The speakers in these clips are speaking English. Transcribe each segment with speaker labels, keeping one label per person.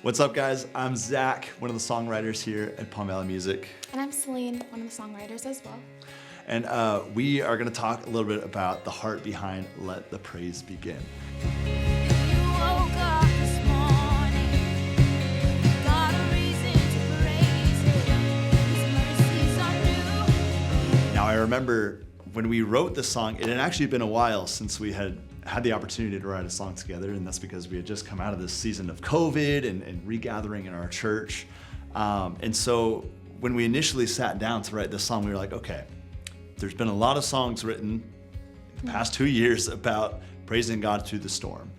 Speaker 1: What's up, guys? I'm Zach, one of the songwriters here at Palm Valley Music.
Speaker 2: And I'm Celine, one of the songwriters as well.
Speaker 1: And we are going to talk a little bit about the heart behind Let the Praise Begin. Now, I remember when we wrote this song, it had actually been a while since we had the opportunity to write a song together, and that's because we had just come out of this season of COVID and regathering in our church. And so when we initially sat down to write this song, we were like, okay, there's been a lot of songs written in the past 2 years about praising God through the storm.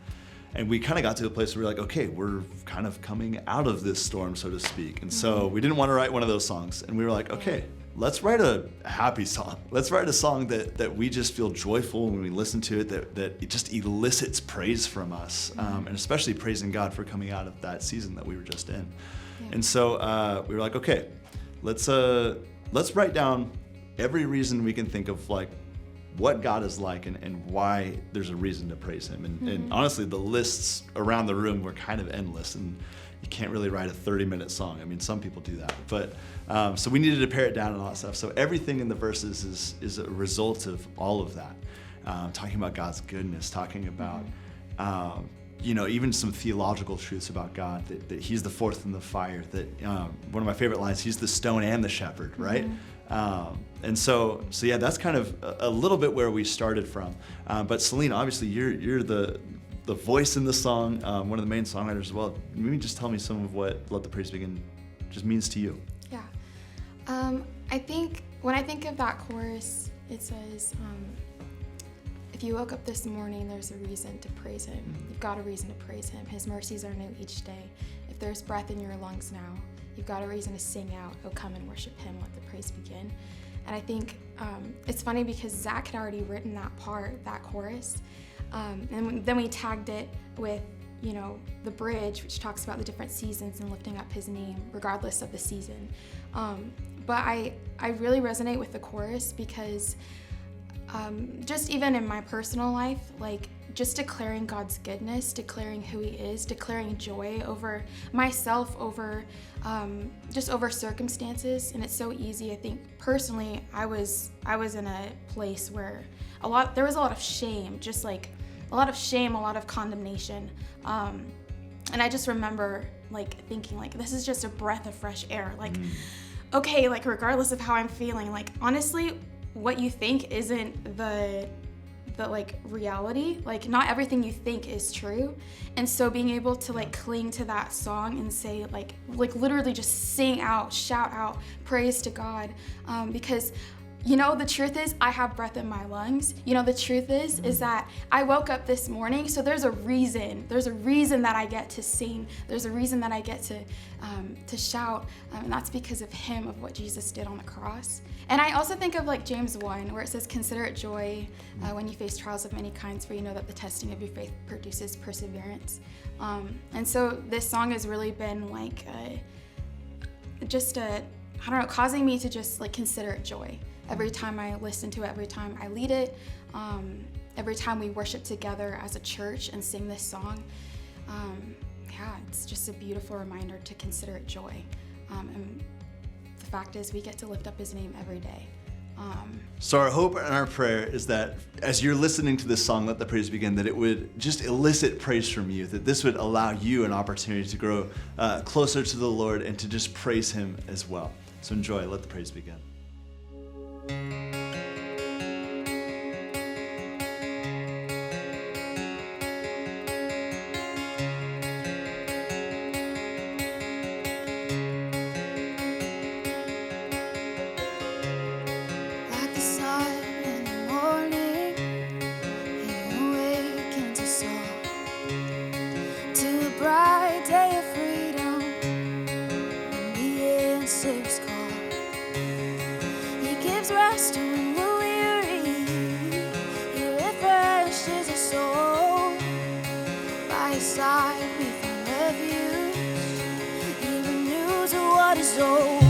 Speaker 1: And we kind of got to a place where we're like, okay, we're kind of coming out of this storm, so to speak. And so we didn't want to write one of those songs. And we were like, okay, let's write a happy song. Let's write a song that we just feel joyful when we listen to it, that it just elicits praise from us, and especially praising God for coming out of that season that we were just in. Yeah. And so we were like, okay, let's write down every reason we can think of, like, what God is like and why there's a reason to praise Him. And honestly, the lists around the room were kind of endless, and you can't really write a 30-minute song. I mean, some people do that, but so we needed to pare it down and all that stuff. So everything in the verses is a result of all of that. Talking about God's goodness, talking about even some theological truths about God, that He's the fourth in the fire, that one of my favorite lines, He's the stone and the shepherd, right? And so yeah, that's kind of a little bit where we started from. But Celine, obviously you're the voice in the song, one of the main songwriters as well. Maybe just tell me some of what Let the Praise Begin just means to you.
Speaker 2: Yeah. I think when I think of that chorus, it says, if you woke up this morning, there's a reason to praise Him. You've got a reason to praise Him. His mercies are new each day. If there's breath in your lungs now, you've got a reason to sing out, oh, come and worship Him, let the praise begin. And I think it's funny because Zach had already written that part, that chorus, and then we tagged it with, the bridge, which talks about the different seasons and lifting up His name, regardless of the season. But I really resonate with the chorus because just even in my personal life, like, just declaring God's goodness, declaring who He is, declaring joy over myself, over just over circumstances. And it's so easy. I think personally, I was in a place where there was a lot of shame, just like a lot of shame, a lot of condemnation. And I just remember like thinking, like, this is just a breath of fresh air. Like, okay, like, regardless of how I'm feeling, like, honestly, what you think isn't the like reality. Like, not everything you think is true. And so being able to like cling to that song and say like literally just sing out, shout out praise to God, because the truth is I have breath in my lungs. The truth is that I woke up this morning, so there's a reason that I get to sing. There's a reason that I get to shout, and that's because of Him, of what Jesus did on the cross. And I also think of like James 1, where it says, consider it joy when you face trials of many kinds, for you know that the testing of your faith produces perseverance. And so this song has really been like causing me to just like consider it joy. Every time I listen to it, every time I lead it, every time we worship together as a church and sing this song, it's just a beautiful reminder to consider it joy. And the fact is, we get to lift up His name every day.
Speaker 1: So our hope and our prayer is that as you're listening to this song, Let the Praise Begin, that it would just elicit praise from you, that this would allow you an opportunity to grow closer to the Lord and to just praise Him as well. So enjoy, Let the Praise Begin.
Speaker 3: Rest when we're weary, He refreshes our soul. By His side we find refuge, He renews what is old.